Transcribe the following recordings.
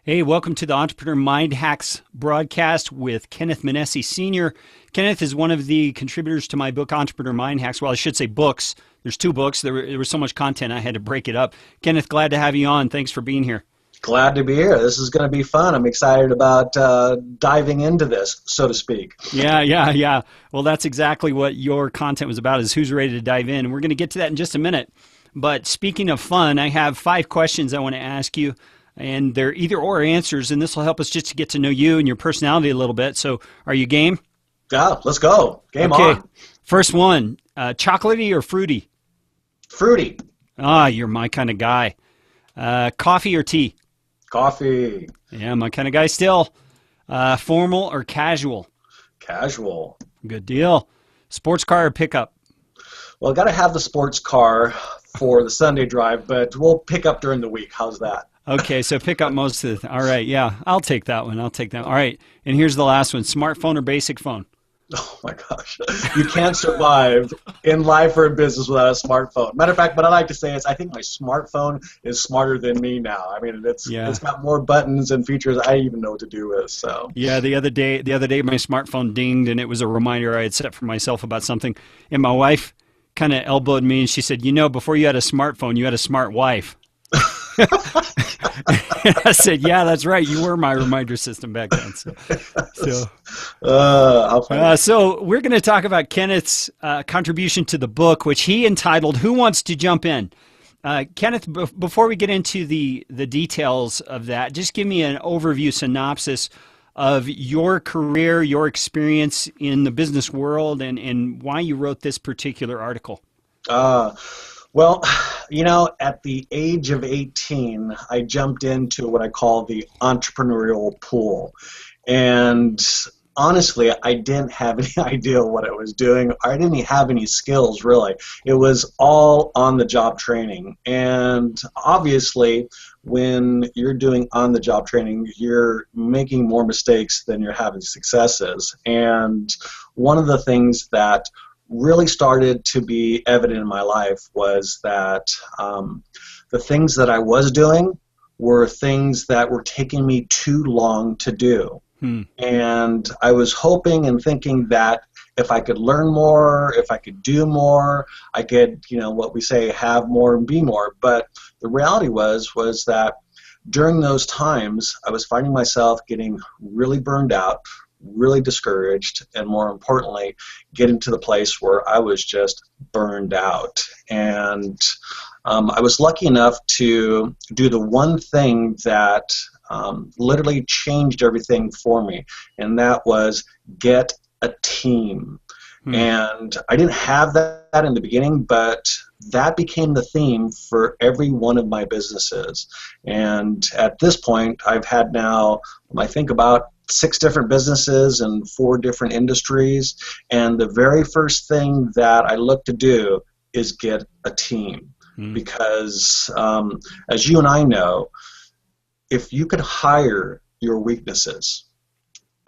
Hey, welcome to the Entrepreneur Mind Hacks broadcast with Kenneth Manesse Sr. Kenneth is one of the contributors to my book, Entrepreneur Mind Hacks. Well, I should say books. There's two books. There was so much content, I had to break it up. Kenneth, glad to have you on. Thanks for being here. Glad to be here. This is going to be fun. I'm excited about diving into this, so to speak. Yeah. Well, that's exactly what your content was about, is who's ready to dive in. And we're going to get to that in just a minute. But speaking of fun, I have 5 questions I want to ask you. And they're either or answers, and this will help us just to get to know you and your personality a little bit. So are you game? Yeah, let's go. Game okay. on. First one, chocolatey or fruity? Fruity. Ah, you're my kind of guy. Coffee or tea? Coffee. Yeah, my kind of guy still. Formal or casual? Casual. Good deal. Sports car or pickup? Well, got to have the sports car for the Sunday drive, but we'll pick up during the week. How's that? Okay, so pick up most of the... All right, yeah, I'll take that one. All right, and here's the last one. Smartphone or basic phone? Oh, my gosh. You can't survive in life or in business without a smartphone. Matter of fact, what I like to say is I think my smartphone is smarter than me now. I mean, it's got more buttons and features I even know what to do with. So yeah, the other day my smartphone dinged, and it was a reminder I had set for myself about something. And my wife kind of elbowed me, and she said, before you had a smartphone, you had a smart wife. I said, yeah, that's right. You were my reminder system back then. So we're going to talk about Kenneth's contribution to the book, which he entitled, Who Wants to Jump In? Kenneth, before we get into the details of that, just give me an overview synopsis of your career, your experience in the business world, and why you wrote this particular article. Well, at the age of 18, I jumped into what I call the entrepreneurial pool. And honestly, I didn't have any idea what I was doing. I didn't have any skills, really. It was all on-the-job training. And obviously, when you're doing on-the-job training, you're making more mistakes than you're having successes. And one of the things that really started to be evident in my life was that the things that I was doing were things that were taking me too long to do. And I was hoping and thinking that if I could learn more, if I could do more, I could, what we say, have more and be more. But the reality was that during those times, I was finding myself getting really burned out, really discouraged, and more importantly, getting to the place where I was just burned out. And I was lucky enough to do the one thing that literally changed everything for me, and that was get a team. And I didn't have that in the beginning, but that became the theme for every one of my businesses. And at this point, I've had now, I think, about 6 different businesses and 4 different industries. And the very first thing that I look to do is get a team. Because as you and I know, if you could hire your weaknesses,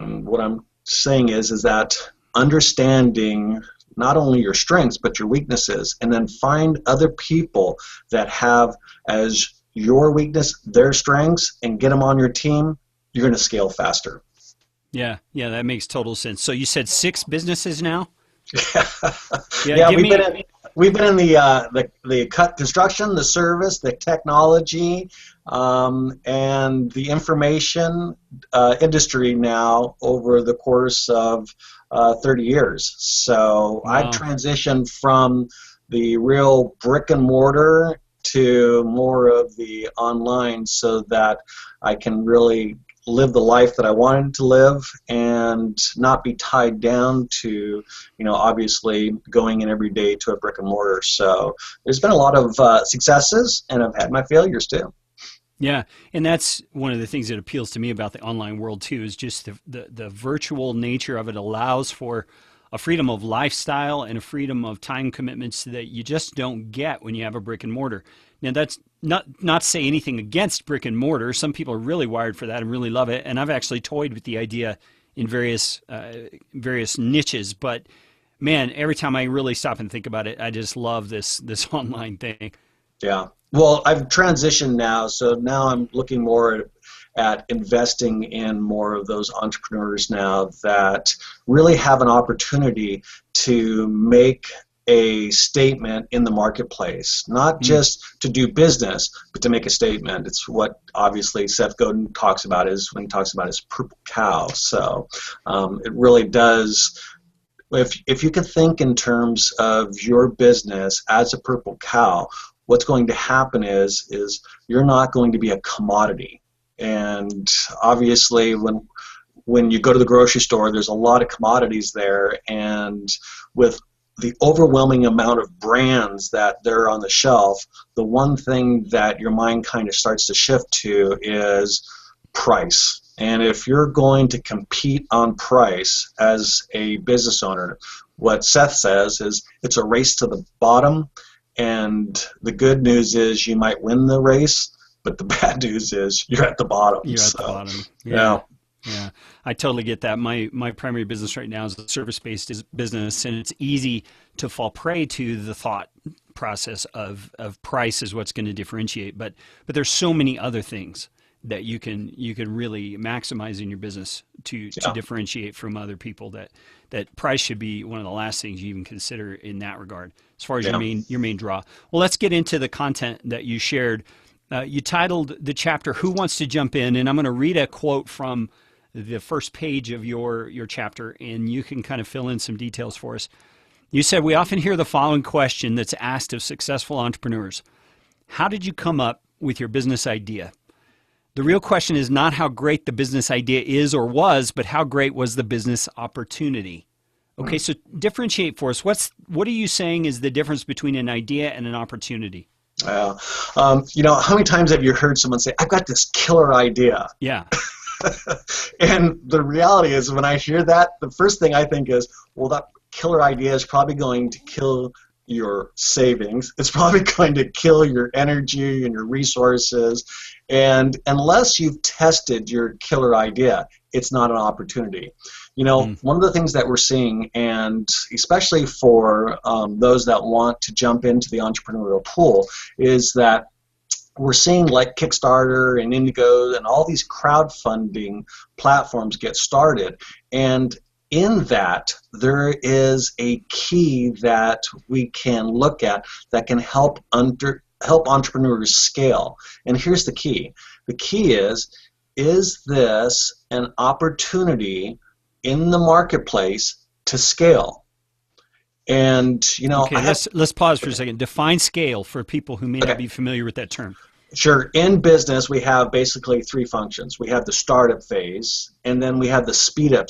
and what I'm saying is that understanding not only your strengths but your weaknesses, and then find other people that have as your weakness their strengths and get them on your team, you're going to scale faster. Yeah, that makes total sense. So you said 6 businesses now? Yeah, we've been in the construction, the service, the technology, and the information industry now over the course of 30 years. So Wow. I've transitioned from the real brick and mortar to more of the online, so that I can really live the life that I wanted to live and not be tied down to, obviously going in every day to a brick and mortar. So there's been a lot of successes, and I've had my failures too. Yeah, and that's one of the things that appeals to me about the online world too, is just the virtual nature of it allows for a freedom of lifestyle and a freedom of time commitments that you just don't get when you have a brick and mortar. Now, that's not to say anything against brick and mortar. Some people are really wired for that and really love it, and I've actually toyed with the idea in various niches. But man, every time I really stop and think about it, I just love this online thing. Yeah, Well, I've transitioned now, so now I'm looking more at investing in more of those entrepreneurs now that really have an opportunity to make a statement in the marketplace, not Hmm. just to do business, but to make a statement. It's what obviously Seth Godin talks about is when he talks about his purple cow. So it really does. If you can think in terms of your business as a purple cow, what's going to happen is you're not going to be a commodity. And obviously, when you go to the grocery store, there's a lot of commodities there, and with the overwhelming amount of brands that there are on the shelf, the one thing that your mind kind of starts to shift to is price. And if you're going to compete on price as a business owner, what Seth says is it's a race to the bottom, and the good news is you might win the race, but the bad news is you're at the bottom. You're at the So, bottom. yeah, Yeah. Yeah, I totally get that. My primary business right now is a service-based business, and it's easy to fall prey to the thought process of price is what's going to differentiate. But there's so many other things that you can really maximize in your business to yeah, differentiate from other people. That price should be one of the last things you even consider in that regard, as far as yeah. your main draw. Well, let's get into the content that you shared. You titled the chapter "Who Wants to Jump In," and I'm going to read a quote from the first page of your chapter, and you can kind of fill in some details for us. You said, "We often hear the following question that's asked of successful entrepreneurs: How did you come up with your business idea? The real question is not how great the business idea is or was, but how great was the business opportunity." Okay, so differentiate for us. What are you saying is the difference between an idea and an opportunity? Yeah. How many times have you heard someone say, "I've got this killer idea"? Yeah. And the reality is, when I hear that, the first thing I think is, well, that killer idea is probably going to kill your savings. It's probably going to kill your energy and your resources. And unless you've tested your killer idea, it's not an opportunity. Mm. One of the things that we're seeing, and especially for those that want to jump into the entrepreneurial pool, is that we're seeing like Kickstarter and Indigo and all these crowdfunding platforms get started. And in that, there is a key that we can look at that can help entrepreneurs scale. And here's the key. The key is this an opportunity in the marketplace to scale? And Okay, I have let's pause for a second. Define scale for people who may not okay. be familiar with that term. Sure. In business, we have basically three functions. We have the startup phase, and then we have the speed up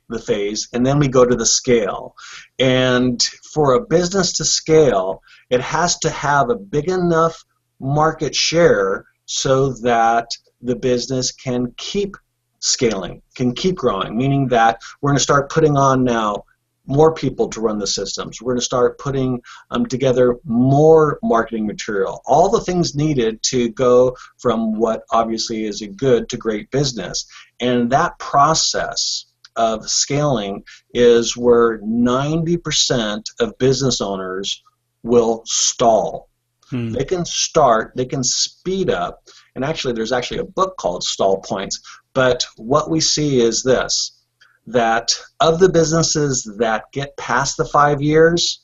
the phase, and then we go to the scale. And for a business to scale, it has to have a big enough market share so that the business can keep scaling, can keep growing, meaning that we're going to start putting on now more people to run the systems. We're going to start putting together more marketing material, all the things needed to go from what obviously is a good to great business. And that process of scaling is where 90% of business owners will stall. Hmm. They can start, they can speed up, and actually there's actually a book called Stall Points, but what we see is this, that of the businesses that get past the 5 years,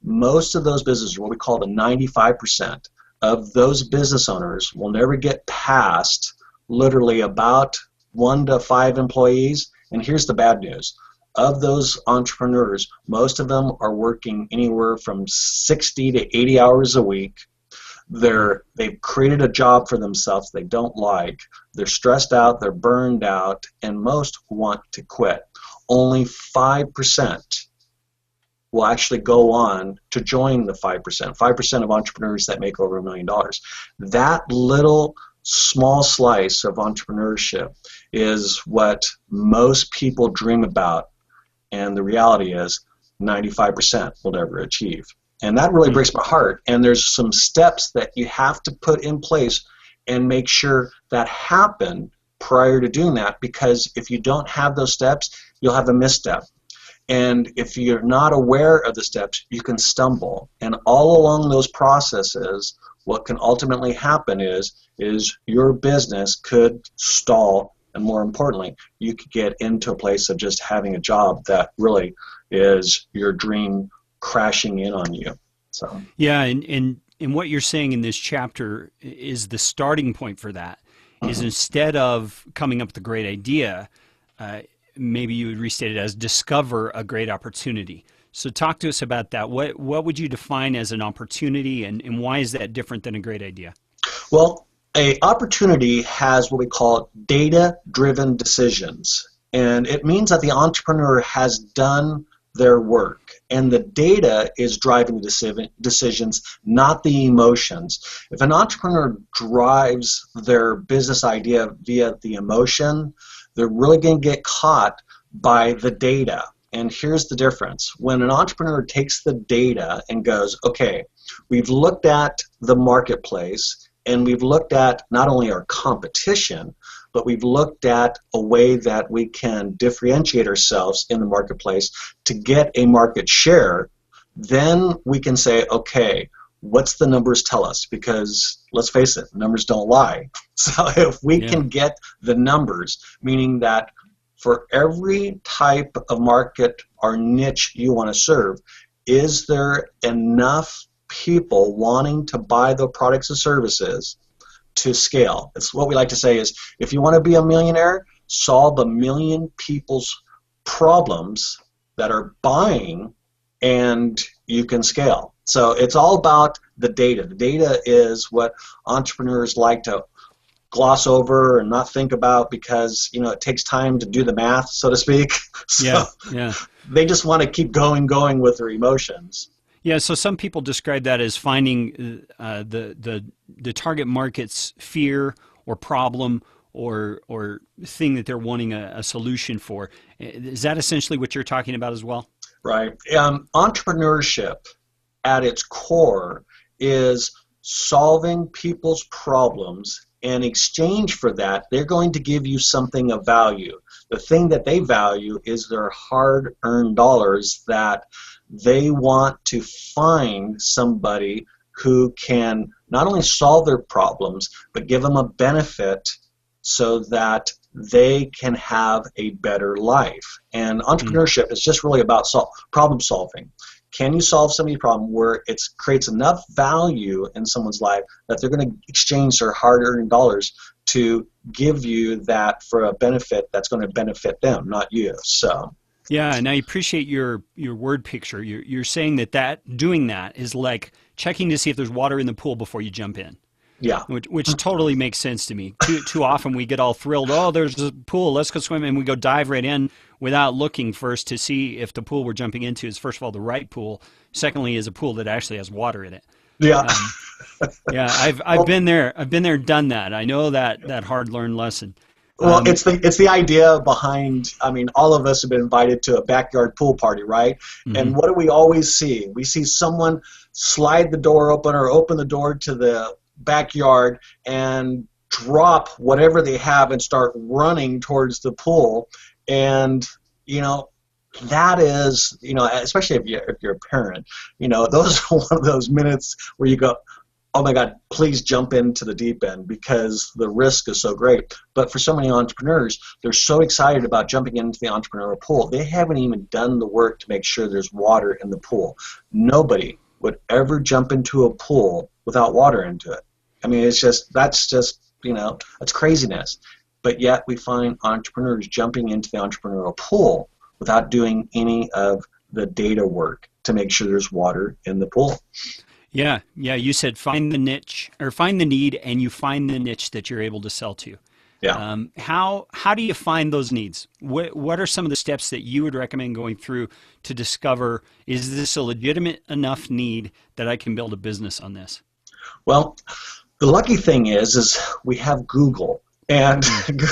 most of those businesses, what we call the 95% of those business owners, will never get past literally about 1 to 5 employees. And here's the bad news. Of those entrepreneurs, most of them are working anywhere from 60 to 80 hours a week. They've created a job for themselves they don't like. They're stressed out, they're burned out, and most want to quit. Only 5% will actually go on to join the 5%. 5% of entrepreneurs that make over $1 million. That little small slice of entrepreneurship is what most people dream about, and the reality is 95% will never achieve. And that really breaks my heart. And there's some steps that you have to put in place and make sure that happen prior to doing that, because if you don't have those steps, you'll have a misstep. And if you're not aware of the steps, you can stumble. And all along those processes what can ultimately happen is your business could stall, and more importantly, you could get into a place of just having a job that really is your dream crashing in on you. So Yeah, and what you're saying in this chapter is the starting point for that is instead of coming up with a great idea, maybe you would restate it as discover a great opportunity. So talk to us about that. What would you define as an opportunity, and why is that different than a great idea? well, a opportunity has what we call data-driven decisions, and it means that the entrepreneur has done their work, and the data is driving the decisions, not the emotions. If an entrepreneur drives their business idea via the emotion, they're really going to get caught by the data. And here's the difference. When an entrepreneur takes the data and goes, okay, we've looked at the marketplace, and we've looked at not only our competition, but we've looked at a way that we can differentiate ourselves in the marketplace to get a market share, then we can say, okay, what's the numbers tell us? Because let's face it, numbers don't lie. So if we can get the numbers, meaning that for every type of market or niche you want to serve, is there enough people wanting to buy the products and services to scale? It's what we like to say is, if you want to be a millionaire, solve a million people's problems that are buying, and you can scale. So it's all about the data. The data is what entrepreneurs like to gloss over and not think about because, it takes time to do the math, so to speak. So Yeah. they just want to keep going with their emotions. Yeah, so some people describe that as finding the target market's fear or problem or thing that they're wanting a solution for. Is that essentially what you're talking about as well? Right. Entrepreneurship at its core is solving people's problems. In exchange for that, they're going to give you something of value. The thing that they value is their hard-earned dollars that they want to find somebody who can not only solve their problems, but give them a benefit so that they can have a better life. And entrepreneurship is just really about problem solving. Can you solve somebody's problem where it creates enough value in someone's life that they're going to exchange their hard-earned dollars to give you that for a benefit that's going to benefit them, not you? So. Yeah, and I appreciate your word picture. You're saying that doing that is like checking to see if there's water in the pool before you jump in. Yeah. Which totally makes sense to me. Too often we get all thrilled, oh, there's a pool, let's go swim, and we go dive right in without looking first to see if the pool we're jumping into is, first of all, the right pool. Secondly, is a pool that actually has water in it. Yeah. Yeah, I've been there. I've been there, done that. I know that hard-learned lesson. Well, it's the idea behind, all of us have been invited to a backyard pool party, right? Mm-hmm. And what do we always see? We see someone slide the door open or open the door to the backyard and drop whatever they have and start running towards the pool. And, that is, especially if you're a parent, those are one of those minutes where you go, oh my God, please jump into the deep end because the risk is so great. But for so many entrepreneurs, they're so excited about jumping into the entrepreneurial pool, they haven't even done the work to make sure there's water in the pool. Nobody would ever jump into a pool without water into it. That's craziness. But yet we find entrepreneurs jumping into the entrepreneurial pool without doing any of the data work to make sure there's water in the pool. Yeah. You said find the niche or find the need, and you find the niche that you're able to sell to. Yeah. How do you find those needs? What are some of the steps that you would recommend going through to discover, is this a legitimate enough need that I can build a business on this? Well, the lucky thing is we have Google. And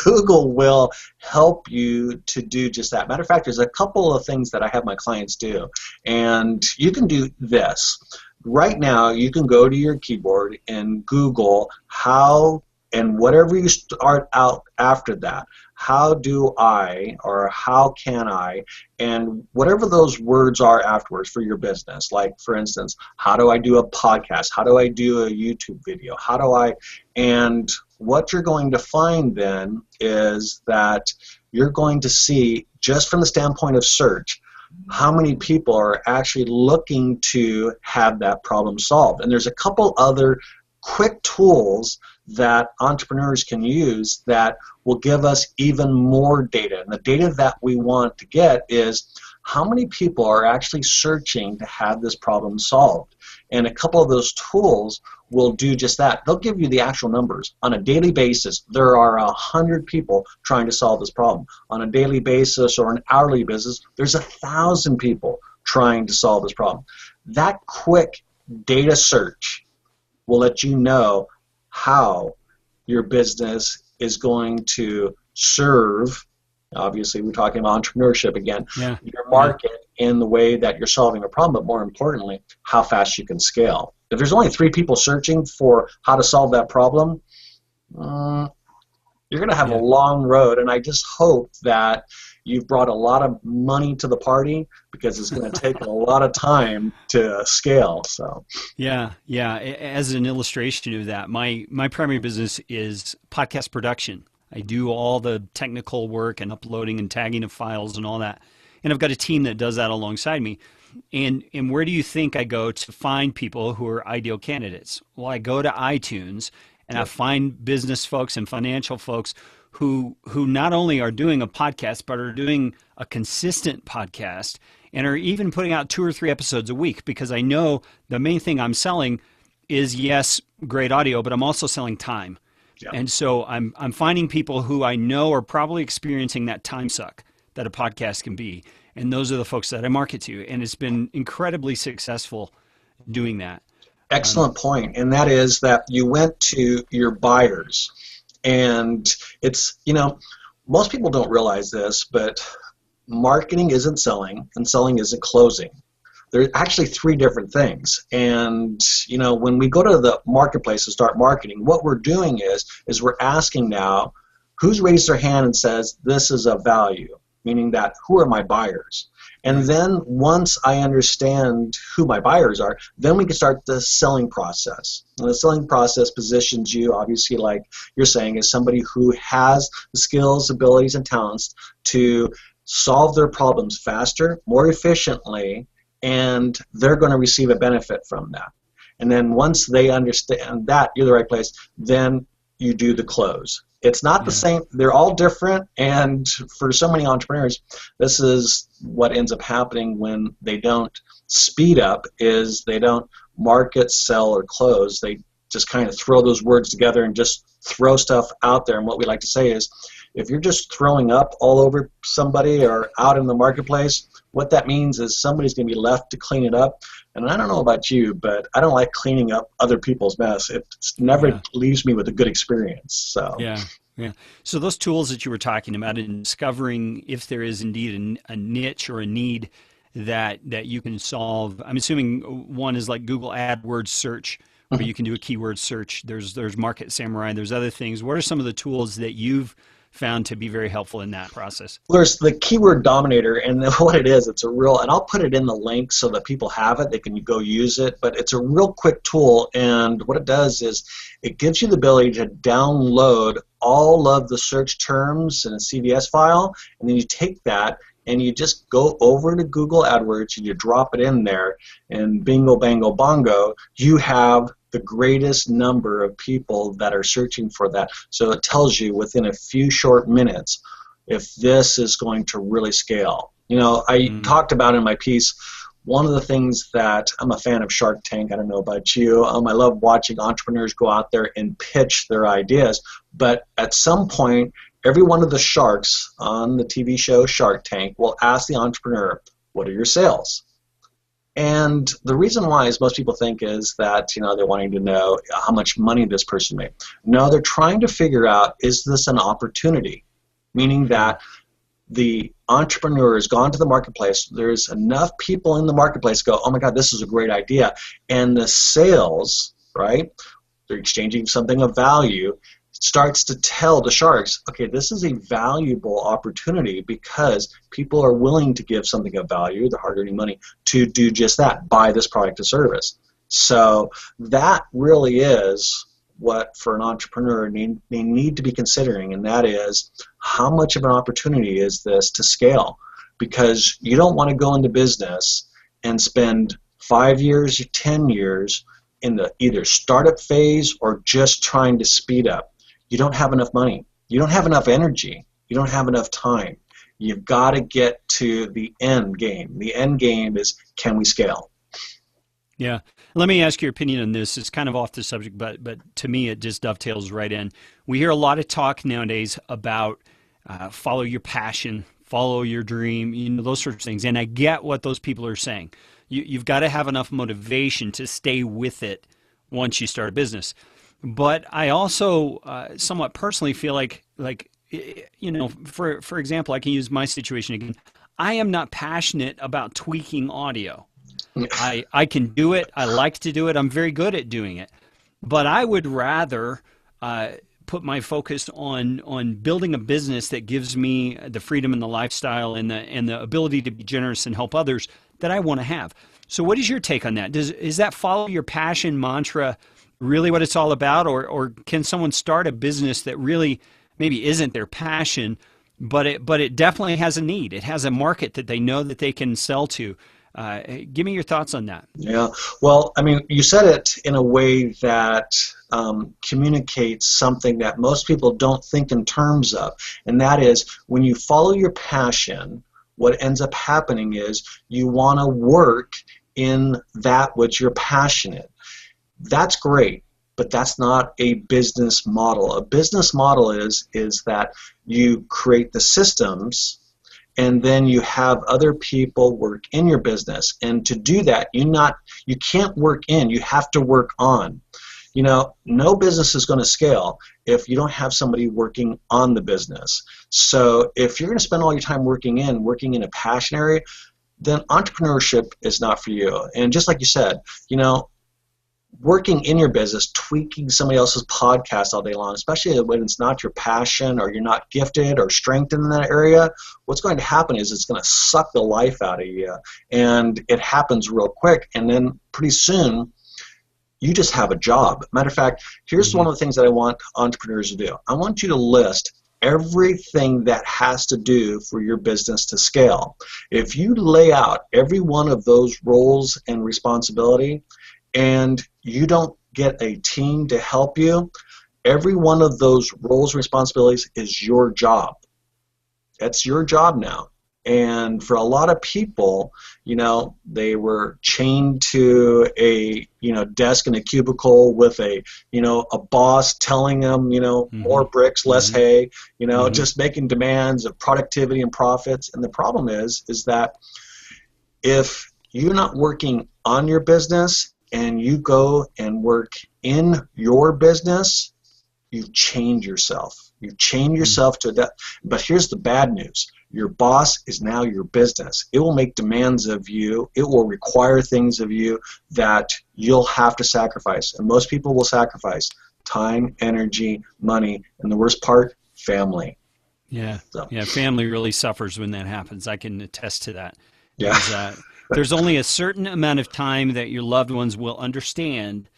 Google will help you to do just that. Matter of fact, there's a couple of things that I have my clients do. And you can do this. Right now, you can go to your keyboard and Google how And whatever you start out after that, how do I, or how can I, and whatever those words are afterwards for your business, like for instance, how do I do a podcast? How do I do a YouTube video? How do I, and what you're going to find then is that you're going to see, just from the standpoint of search, how many people are actually looking to have that problem solved. And there's a couple other quick tools that entrepreneurs can use that will give us even more data. And the data that we want to get is how many people are actually searching to have this problem solved. And a couple of those tools will do just that. They'll give you the actual numbers. On a daily basis, there are 100 people trying to solve this problem. On a daily basis or an hourly basis, there's 1,000 people trying to solve this problem. That quick data search will let you know how your business is going to serve, obviously we're talking about entrepreneurship again, your market in the way that you're solving a problem, but more importantly, how fast you can scale. If there's only 3 people searching for how to solve that problem, you're going to have a long road, and I just hope that you've brought a lot of money to the party, because it's going to take a lot of time to scale. So yeah. As an illustration of that, my primary business is podcast production. I do all the technical work and uploading and tagging of files and all that, and I've got a team that does that alongside me. And where do you think I go to find people who are ideal candidates? Well, I go to iTunes and I find business folks and financial folks who not only are doing a podcast, but are doing a consistent podcast and are even putting out 2 or 3 episodes a week, because I know the main thing I'm selling is, yes, great audio, but I'm also selling time. Yeah. And so I'm finding people who I know are probably experiencing that time suck that a podcast can be. And those are the folks that I market to. And it's been incredibly successful doing that. Excellent point. And that is that you went to your buyers. And it's, most people don't realize this, but marketing isn't selling and selling isn't closing. There's actually 3 different things. And, when we go to the marketplace and start marketing, what we're doing is we're asking now, who's raised their hand and says, this is of value? Meaning that, who are my buyers? And then once I understand who my buyers are, then we can start the selling process. And the selling process positions you, obviously, like you're saying, as somebody who has the skills, abilities, and talents to solve their problems faster, more efficiently, and they're going to receive a benefit from that. And then once they understand that you're the right place, then you do the close. It's not the same. They're all different, and for so many entrepreneurs, this is what ends up happening when they don't speed up, is they don't market, sell, or close. They just kind of throw those words together and just throw stuff out there. And what we like to say is, if you're just throwing up all over somebody or out in the marketplace, what that means is somebody's going to be left to clean it up. And I don't know about you, but I don't like cleaning up other people's mess. It never leaves me with a good experience. So yeah. So those tools that you were talking about in discovering if there is indeed a niche or a need that you can solve, I'm assuming one is like Google AdWords search, where you can do a keyword search. There's Market Samurai. There's other things. What are some of the tools that you've found to be very helpful in that process? There's the keyword dominator, and what it is, it's a real, and I'll put it in the link so that people have it, they can go use it, but it's a real quick tool, and what it does is it gives you the ability to download all of the search terms in a CVS file, and then you take that and you just go over to Google AdWords and you drop it in there, and bingo, bango, bongo, you have the greatest number of people that are searching for that. So it tells you within a few short minutes if this is going to really scale. I talked about in my piece, one of the things that I'm a fan of Shark Tank. I don't know about you. I love watching entrepreneurs go out there and pitch their ideas. But at some point, every one of the sharks on the TV show Shark Tank will ask the entrepreneur, what are your sales? And the reason why is most people think is that, they're wanting to know how much money this person made. No, they're trying to figure out, is this an opportunity? Meaning that the entrepreneur has gone to the marketplace, there's enough people in the marketplace go, oh my God, this is a great idea. And the sales, right, they're exchanging something of value, starts to tell the sharks, okay, this is a valuable opportunity because people are willing to give something of value, their hard-earning money, to do just that, buy this product or service. So that really is what, for an entrepreneur, they need to be considering, and that is, how much of an opportunity is this to scale? Because you don't want to go into business and spend 5 years or 10 years in the either startup phase or just trying to speed up. You don't have enough money. You don't have enough energy. You don't have enough time. You've got to get to the end game. The end game is, can we scale? Yeah. Let me ask your opinion on this. It's kind of off the subject, but to me it just dovetails right in. We hear a lot of talk nowadays about follow your passion, follow your dream, those sorts of things. And I get what those people are saying. You've got to have enough motivation to stay with it once you start a business. But I also somewhat personally feel like for example, I can use my situation again. I am not passionate about tweaking audio. I can do it. I like to do it. I'm very good at doing it. But I would rather put my focus on building a business that gives me the freedom and the lifestyle and the ability to be generous and help others that I want to have. So what is your take on that? Is that follow your passion mantra really what it's all about? Or can someone start a business that really maybe isn't their passion, but it definitely has a need. It has a market that they know that they can sell to. Give me your thoughts on that. Yeah, well, I mean, you said it in a way that communicates something that most people don't think in terms of, and that is, when you follow your passion, what ends up happening is you want to work in that which you're passionate. That's great, but that's not a business model. A business model is that you create the systems, and then you have other people work in your business. And to do that, you can't work in, you have to work on. No business is going to scale if you don't have somebody working on the business. So if you're going to spend all your time working in a passion area, then entrepreneurship is not for you. And just like you said, working in your business, tweaking somebody else's podcast all day long, especially when it's not your passion or you're not gifted or strengthened in that area, what's going to happen is it's going to suck the life out of you. And it happens real quick. And then pretty soon, you just have a job. Matter of fact, here's one of the things that I want entrepreneurs to do. I want you to list everything that has to do for your business to scale. If you lay out every one of those roles and responsibility, and you don't get a team to help you, every one of those roles and responsibilities is your job. That's your job now. And for a lot of people, they were chained to a, desk in a cubicle with a boss telling them, more bricks, less hay, just making demands of productivity and profits. And the problem is that if you're not working on your business and you go and work in your business, you've chained yourself. You've chained yourself to that. But here's the bad news. Your boss is now your business. It will make demands of you. It will require things of you that you'll have to sacrifice. And most people will sacrifice time, energy, money, and the worst part, family. Yeah, family really suffers when that happens. I can attest to that. Yeah. There's only a certain amount of time that your loved ones will understand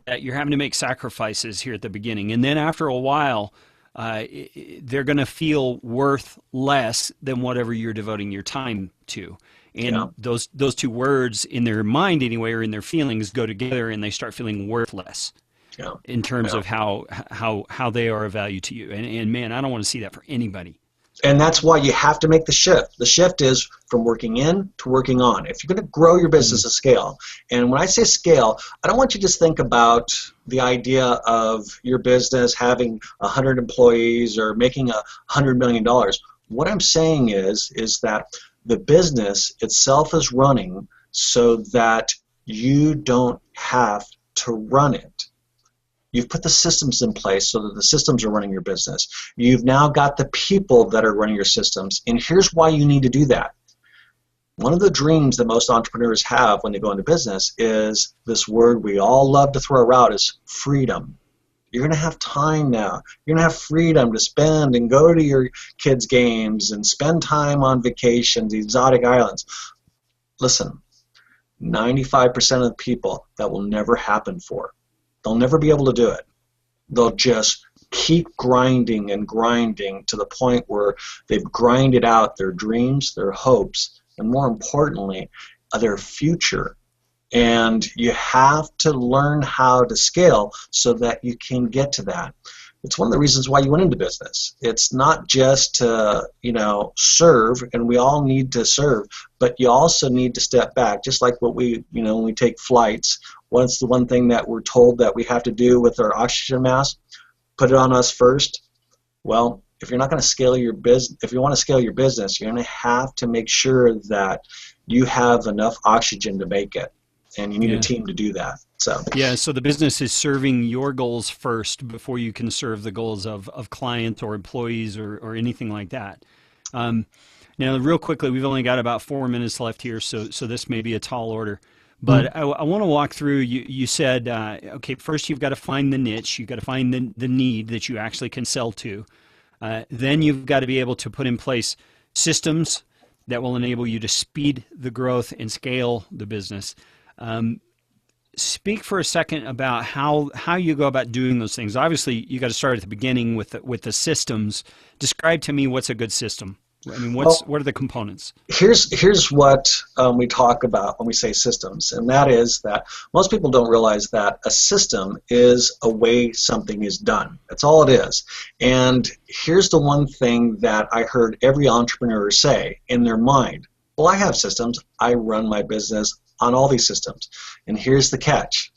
that you're having to make sacrifices here at the beginning. And then after a while, they're going to feel worth less than whatever you're devoting your time to. And those two words in their mind anyway, or in their feelings, go together, and they start feeling worthless in terms of how they are of value to you. And man, I don't want to see that for anybody. And that's why you have to make the shift. The shift is from working in to working on. If you're going to grow your business to scale, and when I say scale, I don't want you to just think about the idea of your business having 100 employees or making $100 million. What I'm saying is that the business itself is running so that you don't have to run it. You've put the systems in place so that the systems are running your business. You've now got the people that are running your systems. And here's why you need to do that. One of the dreams that most entrepreneurs have when they go into business is this word we all love to throw around is freedom. You're going to have time now. You're going to have freedom to spend and go to your kids' games and spend time on vacations, exotic islands. Listen, 95% of the people that will never happen for. They'll never be able to do it. They'll just keep grinding and grinding to the point where they've grinded out their dreams, their hopes, and more importantly, their future. And you have to learn how to scale so that you can get to that. It's one of the reasons why you went into business. It's not just to, serve, and we all need to serve, but you also need to step back. Just like what we, when we take flights, what's the one thing that we're told that we have to do with our oxygen mask? Put it on us first. Well, if you're not going to scale your business, if you want to scale your business, you're going to have to make sure that you have enough oxygen to make it. And you need a team to do that. So the business is serving your goals first before you can serve the goals of clients or employees or anything like that. Now, real quickly, we've only got about 4 minutes left here, so this may be a tall order. But I want to walk through, you said, okay, first you've got to find the niche. You've got to find the need that you actually can sell to. Then you've got to be able to put in place systems that will enable you to speed the growth and scale the business. Speak for a second about how you go about doing those things. Obviously, you got to start at the beginning with the systems. Describe to me what's a good system. I mean, what are the components? Here's what we talk about when we say systems, and that is that most people don't realize that a system is a way something is done. That's all it is. And here's the one thing that I heard every entrepreneur say in their mind. Well, I have systems. I run my business on all these systems. And here's the catch.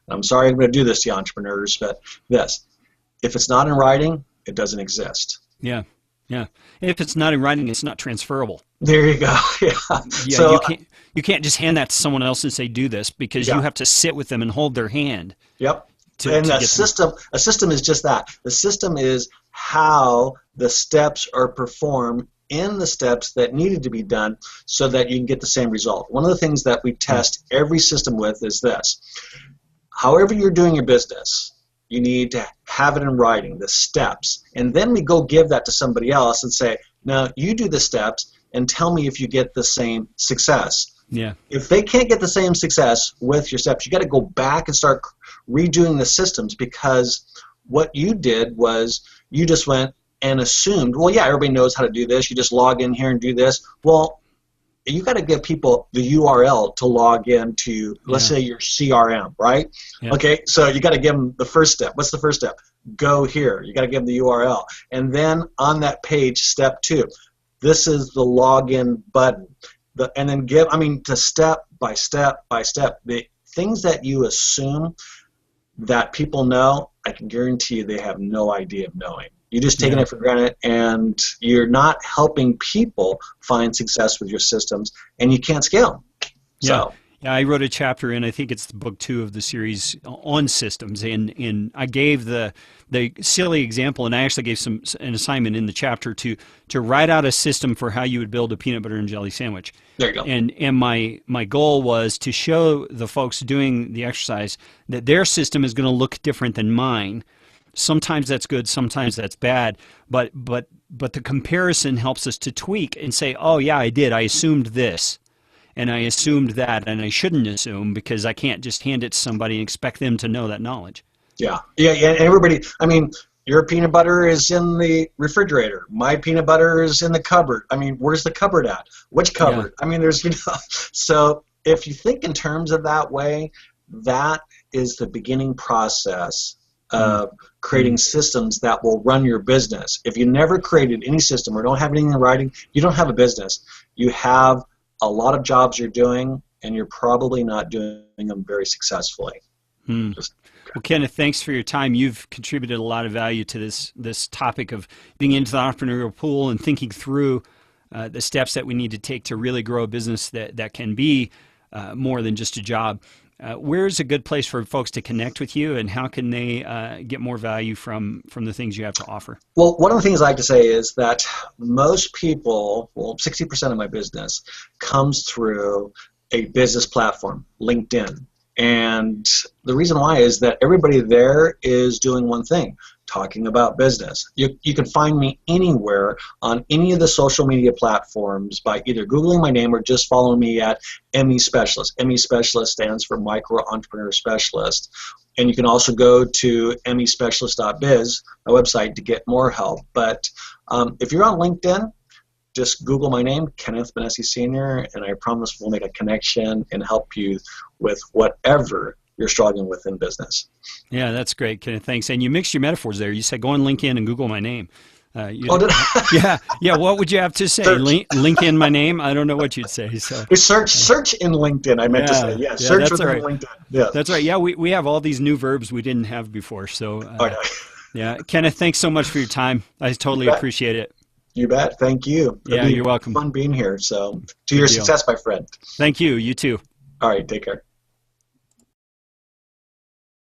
I'm sorry I'm going to do this to you entrepreneurs, but if it's not in writing, it doesn't exist. Yeah. And if it's not in writing, it's not transferable. There you go. Yeah. So you can't just hand that to someone else and say do this, because you have to sit with them and hold their hand. Yep. A system is just that. The system is how the steps are performed in the steps that needed to be done so that you can get the same result. One of the things that we test every system with is this. However you're doing your business, you need to have it in writing, the steps. And then we go give that to somebody else and say, now you do the steps and tell me if you get the same success. Yeah. If they can't get the same success with your steps, you got to go back and start redoing the systems, because what you did was you just went and assumed, well, yeah, everybody knows how to do this. You just log in here and do this. Well, you got to give people the URL to log into, let's say, your CRM, right? Yeah. Okay, so you got to give them the first step. What's the first step? Go here. You got to give them the URL. And then on that page, step 2, this is the login button. And then to step by step by step, the things that you assume that people know, I can guarantee you they have no idea of knowing. You're just taking it for granted, and you're not helping people find success with your systems, and you can't scale. Yeah, I wrote a chapter in, I think it's the book 2 of the series, on systems, and I gave the silly example, and I actually gave an assignment in the chapter to write out a system for how you would build a peanut butter and jelly sandwich. There you go. And my goal was to show the folks doing the exercise that their system is going to look different than mine. Sometimes that's good, sometimes that's bad, but the comparison helps us to tweak and say, oh yeah, I did. I assumed this, and I assumed that, and I shouldn't assume, because I can't just hand it to somebody and expect them to know that knowledge. Yeah. Everybody. Your peanut butter is in the refrigerator. My peanut butter is in the cupboard. Where's the cupboard at? Which cupboard? Yeah. There's So if you think in terms of that way, that is the beginning process of creating systems that will run your business. If you never created any system or don't have anything in writing, you don't have a business. You have a lot of jobs you're doing, and you're probably not doing them very successfully. Well, Kenneth, thanks for your time. You've contributed a lot of value to this topic of being into the entrepreneurial pool and thinking through the steps that we need to take to really grow a business that can be more than just a job. Where's a good place for folks to connect with you, and how can they get more value from the things you have to offer? Well, one of the things I like to say is that most people, 60% of my business comes through a business platform, LinkedIn. And the reason why is that everybody there is doing one thing, talking about business. You can find me anywhere on any of the social media platforms by either Googling my name or just following me at ME Specialist. ME Specialist stands for Micro Entrepreneur Specialist. And you can also go to mespecialist.biz, my website, to get more help. But if you're on LinkedIn, just Google my name, Kenneth Manesse Sr., and I promise we'll make a connection and help you with whatever you're struggling with in business. Yeah, that's great, Kenneth. Thanks. And you mixed your metaphors there. You said go on LinkedIn and Google my name. Did I? Yeah. What would you have to say? Link in my name? I don't know what you'd say. So search in LinkedIn. I meant to say search within right. LinkedIn. Yeah, that's right. Yeah, we have all these new verbs we didn't have before. So yeah, Kenneth, thanks so much for your time. I totally appreciate it. You bet. Thank you. Yeah, you're welcome. Fun being here. So to your success, my friend. Thank you. You too. All right. Take care.